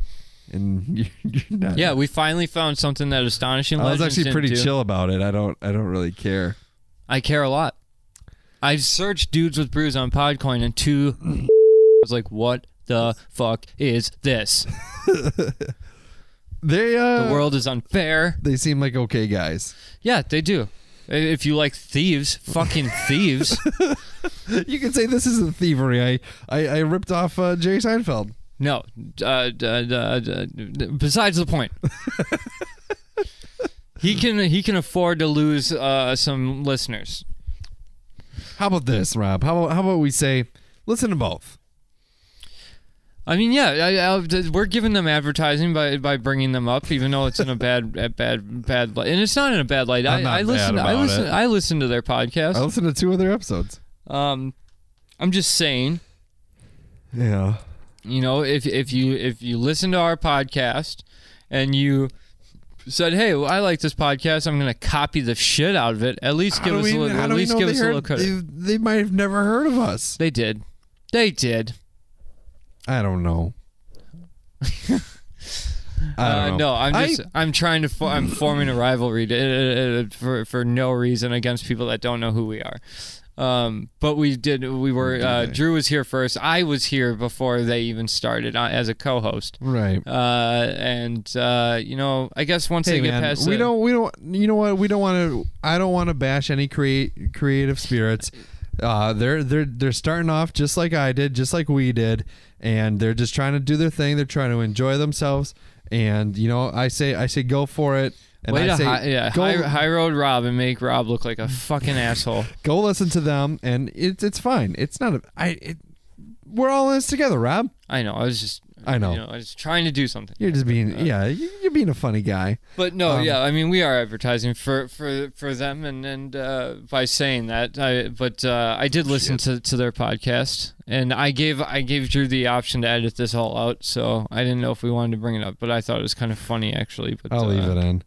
and you're not. Yeah, we finally found something that Astonishing Legends I was actually pretty didn't do. chill about it. I don't really care. I care a lot. I searched dudes with brews on Podcoin, and 2 was like, what the fuck is this? The world is unfair. They seem like okay guys. Yeah, they do. If you like thieves, fucking thieves. You can say this isn't thievery. I ripped off Jerry Seinfeld. No. Besides the point. He can afford to lose some listeners. How about this, Rob? How about we say, listen to both? I mean, yeah, we're giving them advertising by bringing them up, even though it's in a bad light, and it's not in a bad light. I listen to their podcast. I listened to 2 of their episodes. I'm just saying. Yeah. You know, if you listen to our podcast and you said, "Hey, I like this podcast. I'm going to copy the shit out of it." At least give us a little credit. They might have never heard of us. They did. I don't know. No, I'm forming a rivalry for no reason against people that don't know who we are. But Drew was here first. I was here before they even started as a co-host. Right. I guess once they get past I don't want to bash any creative spirits. They're starting off just like I did, just like we did, and they're just trying to do their thing. They're trying to enjoy themselves, and I say go for it. And high road Rob and make Rob look like a fucking asshole. Go listen to them, and it's fine. It's not we're all in this together, Rob. I know. I was trying to do something. You're just being you're being a funny guy. But no, I mean, we are advertising for them, and by saying that, I did listen to their podcast, and I gave Drew the option to edit this all out, so I didn't know if we wanted to bring it up, but I thought it was kind of funny actually. But I'll leave it in.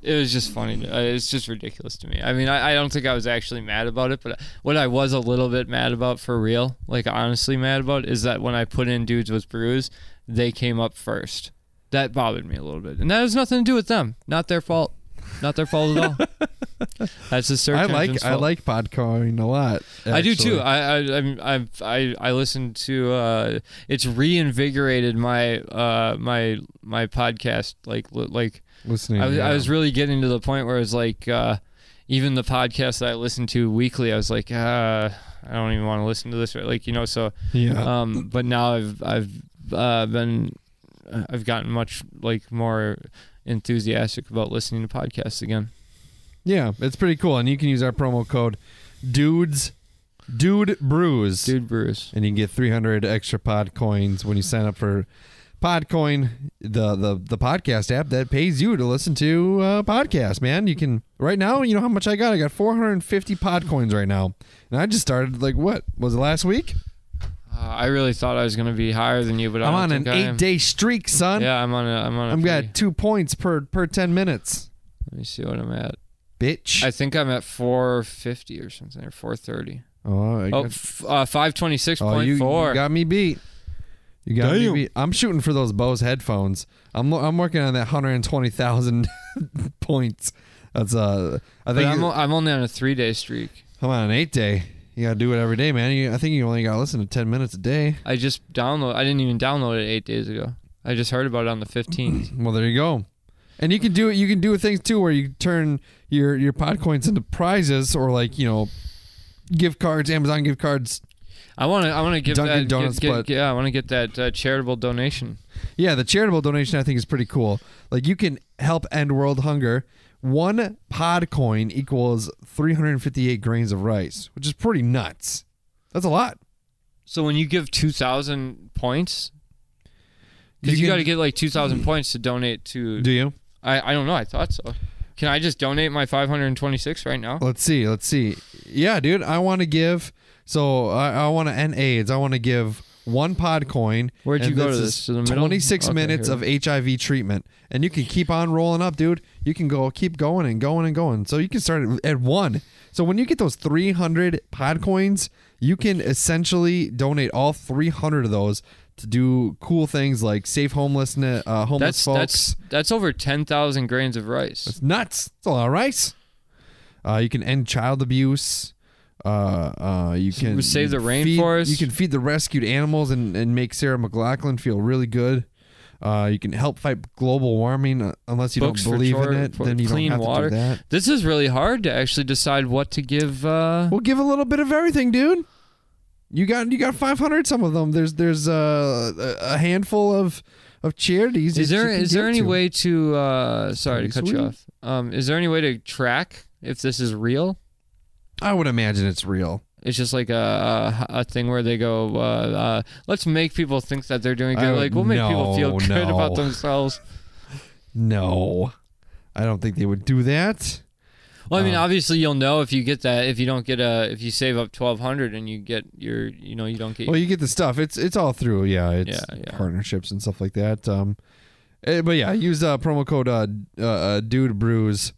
It was just funny. It's just ridiculous to me. I mean, I don't think I was actually mad about it, but what I was a little bit mad about for real, like honestly mad about, is that when I put in Dudes with Brews, they came up first. That bothered me a little bit. And that has nothing to do with them. Not their fault. Not their fault at all. That's the search engine's fault. I like Podcoin a lot. Actually. I do too. I listened to it's reinvigorated my my podcast like listening. I was really getting to the point where it's like even the podcast that I listen to weekly, I was like I don't even want to listen to this, like so yeah. But now I've gotten much more enthusiastic about listening to podcasts again. Yeah, it's pretty cool, and you can use our promo code DUDES Dude Brews. Dude Brews. And you can get 300 extra pod coins when you sign up for Podcoin, the podcast app that pays you to listen to podcasts, man. You can, right now, you know how much I got? I got 450 pod coins right now. And I just started, like, what? Was it last week? I really thought I was going to be higher than you, but I'm on an 8-day streak, son. Yeah, I'm on a I've got 2 points per 10 minutes. Let me see what I'm at. Bitch. I think I'm at 450 or something, or 430. Oh, 526.4. You got me beat. You got me beat. I'm shooting for those Bose headphones. I'm working on that 120,000 points. That's I think I'm only on a 3-day streak. I'm on an 8-day. You gotta do it every day, man. I think you only gotta listen to 10 minutes a day. I didn't even download it 8 days ago. I just heard about it on the 15th. Well, there you go. And you can do it. You can do things too, where you turn your pod coins into prizes, or like, you know, gift cards, Amazon gift cards. I want to give Dunkin' that. Donuts, I want to get that charitable donation. Yeah, the charitable donation I think is pretty cool. Like, you can help end world hunger. 1 pod coin equals 358 grains of rice, which is pretty nuts. That's a lot. So when you give 2,000 points, because you got to get like 2,000 points to donate to. Do you? I don't know. I thought so. Can I just donate my 526 right now? Let's see. Yeah, dude, I want to give. So I want to end AIDS. I want to give 1 pod coin. Where'd you go to this? To the middle? 26 minutes of HIV treatment, and you can keep on rolling up, dude. You can keep going and going and going. So you can start at 1. So when you get those 300 pod coins, you can essentially donate all 300 of those to do cool things like save homeless folks. That's over 10,000 grains of rice. That's nuts. That's a lot of rice. You can end child abuse. You can save the rainforest. You can feed the rescued animals and make Sarah McLachlan feel really good. You can help fight global warming. Unless you don't believe in it, then you don't have to do that. This is really hard to actually decide what to give. We'll give a little bit of everything, dude. You got 500. Some of them. There's a handful of charities. Is there any way to? Sorry to cut you off. Is there any way to track if this is real? I would imagine it's real. It's just like a thing where they go, let's make people think that they're doing good. We'll make people feel good about themselves. No, I don't think they would do that. Well, I mean, obviously you'll know if you get that. If you don't get if you save up 1,200 and you get you don't get. Well, you get the stuff. It's all through. Yeah, it's partnerships and stuff like that. But yeah, use promo code Dude Brews.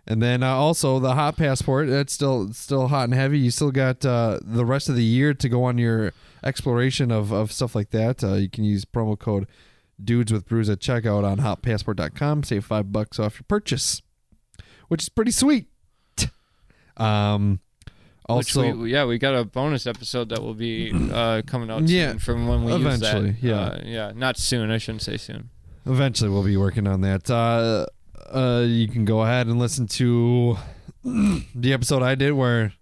And then also the Hot Passport, that's still hot and heavy. You still got the rest of the year to go on your exploration of stuff like that. You can use promo code Dudes with Brews at checkout on hotpassport.com. Save $5 off your purchase, which is pretty sweet. Also, we got a bonus episode that will be coming out soon from when we eventually, use that. Not soon. I shouldn't say soon. Eventually, we'll be working on that. You can go ahead and listen to the episode I did where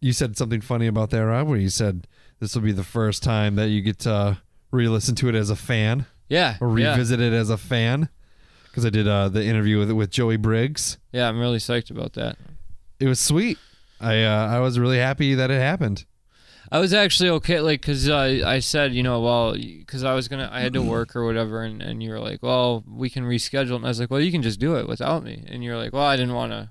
you said something funny about that, Rob, where you said this will be the first time that you get to re-listen to it as a fan. Yeah. Or revisit it as a fan. Because I did the interview with Joey Briggs. Yeah, I'm really psyched about that. It was sweet. I was really happy that it happened. I was actually okay, like, because I said, because I had to work or whatever, and you were like, well, we can reschedule. And I was like, well, you can just do it without me. And you're like, well, I didn't want to.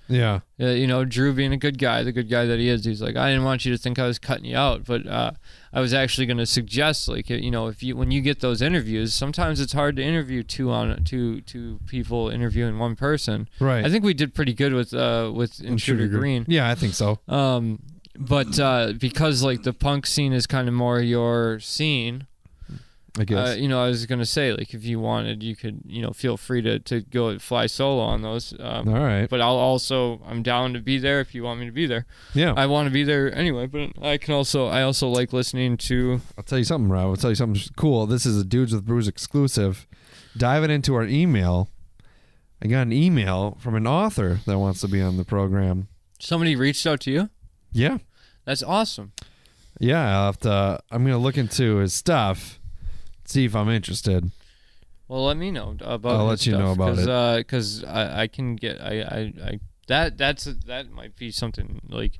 Yeah. Drew being a good guy, the good guy that he is, he's like, I didn't want you to think I was cutting you out. But I was actually going to suggest, like, when you get those interviews, sometimes it's hard to interview two people interviewing one person. Right. I think we did pretty good with Intruder Green. Yeah, I think so. But because like the punk scene is kind of more your scene, I guess. I was gonna say, like, if you wanted, you could feel free to go fly solo on those. All right. But I'm down to be there if you want me to be there. Yeah. I want to be there anyway. But I also like listening to. I'll tell you something, Rob. I'll tell you something cool. This is a Dudes with Brews exclusive. Diving into our email, I got an email from an author that wants to be on the program. Somebody reached out to you? Yeah. That's awesome. Yeah, I'm going to look into his stuff, see if I'm interested. Well, let me know about I'll let you know about it. Because I can get, that might be something, like,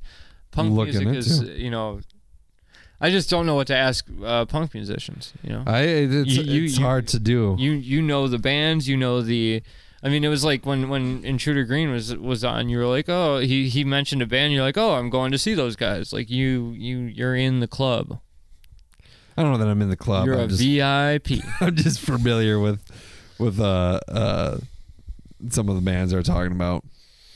punk looking music is, into. I just don't know what to ask punk musicians. It's hard to do. You know the bands, it was like when Intruder Green was on, you were like, oh, he mentioned a band, you're like, oh, I'm going to see those guys. Like you're in the club. I don't know that I'm in the club. You're I'm a VIP. I'm just familiar with some of the bands they're talking about.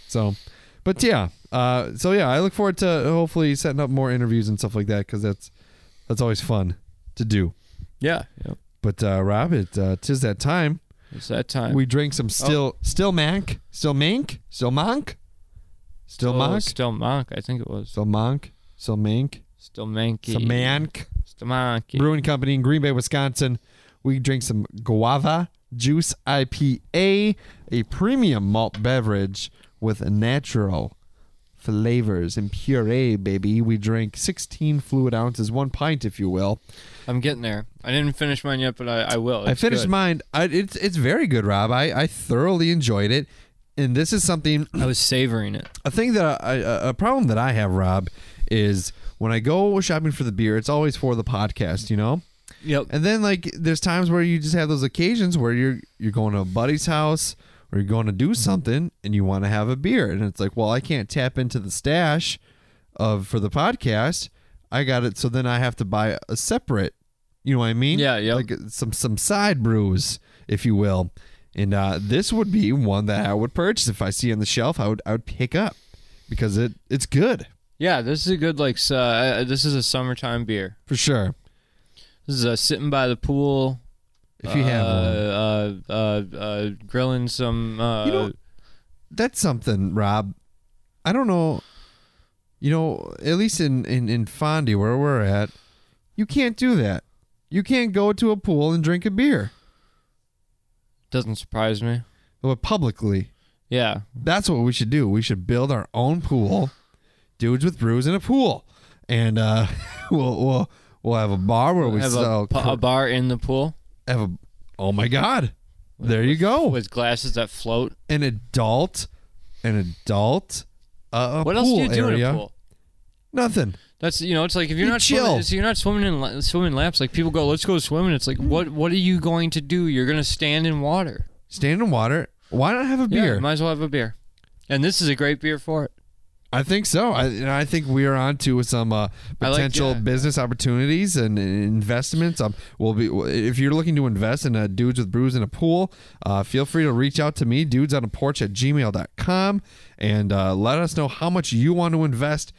So, but yeah. I look forward to hopefully setting up more interviews and stuff like that, because that's always fun to do. Yeah. Yep. But Rob, tis that time. It's that time. We drink some Stillmank. Stillmank. I think it was. Stillmank. Brewing Company in Green Bay, Wisconsin. We drink some Guava Juice IPA, a premium malt beverage with natural flavors and puree, baby. We drink 16 fluid ounces, 1 pint, if you will. I'm getting there. I didn't finish mine yet, but I will. I finished mine. It's very good, Rob. I thoroughly enjoyed it, and this is something I was savoring it. A thing that a problem that I have, Rob, is when I go shopping for the beer, it's always for the podcast, Yep. And then there's times where you just have those occasions where you're going to a buddy's house or you're going to do something and you want to have a beer, and it's like, well, I can't tap into the stash for the podcast. I got it, so then I have to buy a separate. You know what I mean? Yeah, yeah. Like some side brews, if you will. And this would be one that I would purchase if I see on the shelf. I would pick up because it's good. Yeah, this is a good this is a summertime beer For sure. This is sitting by the pool. If you have one. Grilling some. That's something, Rob. I don't know. At least in Fondy, where we're at, you can't do that. You can't go to a pool and drink a beer. Doesn't surprise me. But publicly. Yeah. That's what we should do. We should build our own pool. Dudes with brews in a pool. And we'll have a bar where we have sell a bar in the pool. Oh my God. There you go. With glasses that float. An adult what else do you do area. in a pool? Nothing. That's it's like if you're not chill. swimming in laps, like people go, let's go swimming. It's like what are you going to do? You're gonna stand in water. Stand in water. Why not have a beer? Yeah, might as well have a beer. And this is a great beer for it. I think so. I think we are on to some potential business opportunities and investments. If you're looking to invest in Dudes with Brews in a Pool, feel free to reach out to me, dudesonaporch@gmail.com, and let us know how much you want to invest.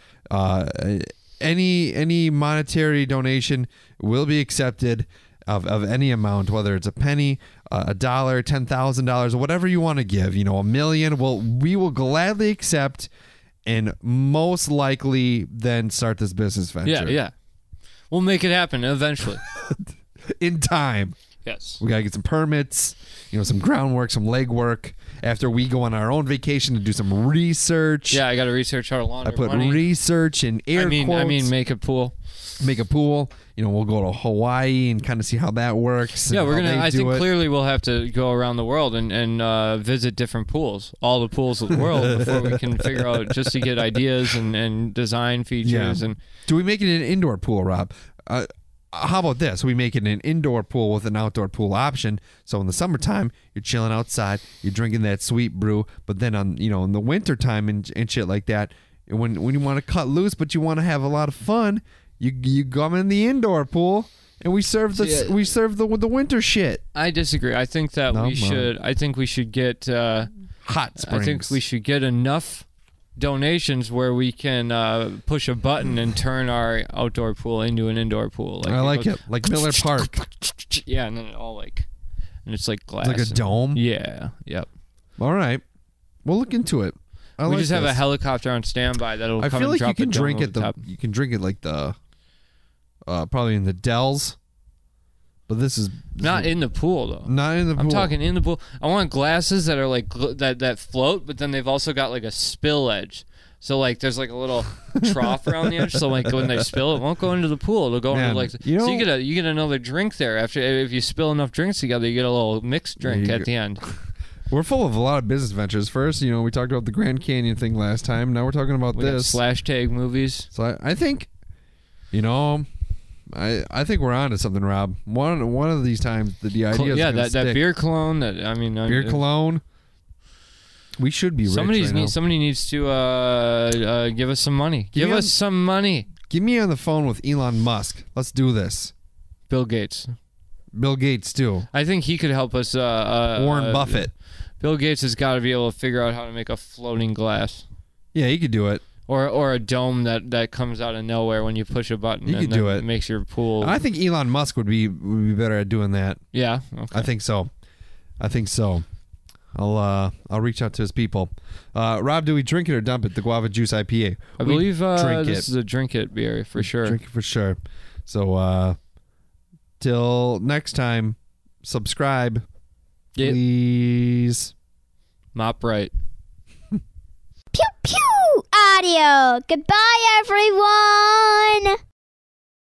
Any monetary donation will be accepted of any amount, whether it's a penny, $1, $10,000, whatever you want to give. $1 million. We will gladly accept. And most likely then start this business venture. Yeah. We'll make it happen eventually. In time. Yes. We got to get some permits, some groundwork, some legwork. After we go on our own vacation to do some research. Yeah, I got to research how to launder I put money. research in air quotes. I mean, make a pool. Make a pool. We'll go to Hawaii and kind of see how that works. Yeah, I think clearly we'll have to go around the world and visit different pools, all the pools of the world, before we can figure out, just to get ideas and design features. Yeah. And do we make it an indoor pool, Rob? How about this? We make it an indoor pool with an outdoor pool option. So in the summertime, you're chilling outside, you're drinking that sweet brew. But then in the wintertime and shit like that, when you want to cut loose but you want to have a lot of fun, you come in the indoor pool and we serve the winter shit. I disagree. I think that we should get hot springs. I think we should get enough donations where we can push a button and turn our outdoor pool into an indoor pool. I like it. Like Miller Park. Yeah, and then and it's like glass. Like a dome? Yeah. Yep. All right. We'll look into it. We just have a helicopter on standby that'll come and drop the dome over the top. You can drink it like the probably in the Dells. But this is not in the pool though. Not in the pool. I'm talking in the pool. I want glasses that are like that float, but then they've also got like a spill edge. So like there's like a little trough around the edge. So like when they spill, it won't go into the pool. It'll go into like so you get another drink there after if you spill enough drinks together. You get a little mixed drink at the end. We're full of a lot of business ventures. First, we talked about the Grand Canyon thing last time. Now we're talking about We got this. slash tag movies. So I think, I think we're on to something, Rob. One of these times, the idea is that beer cologne. Beer cologne. We should be rich right now. Somebody needs to give us some money. Give us some money. Get me on the phone with Elon Musk. Let's do this. Bill Gates. Bill Gates too. I think he could help us. Warren Buffett. Bill Gates has got to be able to figure out how to make a floating glass. Yeah, he could do it. Or a dome that comes out of nowhere when you push a button. He could do it. It makes your pool. I think Elon Musk would be better at doing that. Yeah. Okay. I think so. I'll reach out to his people. Rob, do we drink it or dump it? The Guava Juice IPA. I believe this is a drink it beer for sure. Drink it for sure. So till next time, subscribe, please. Mop Right. Pew pew audio. Goodbye, everyone.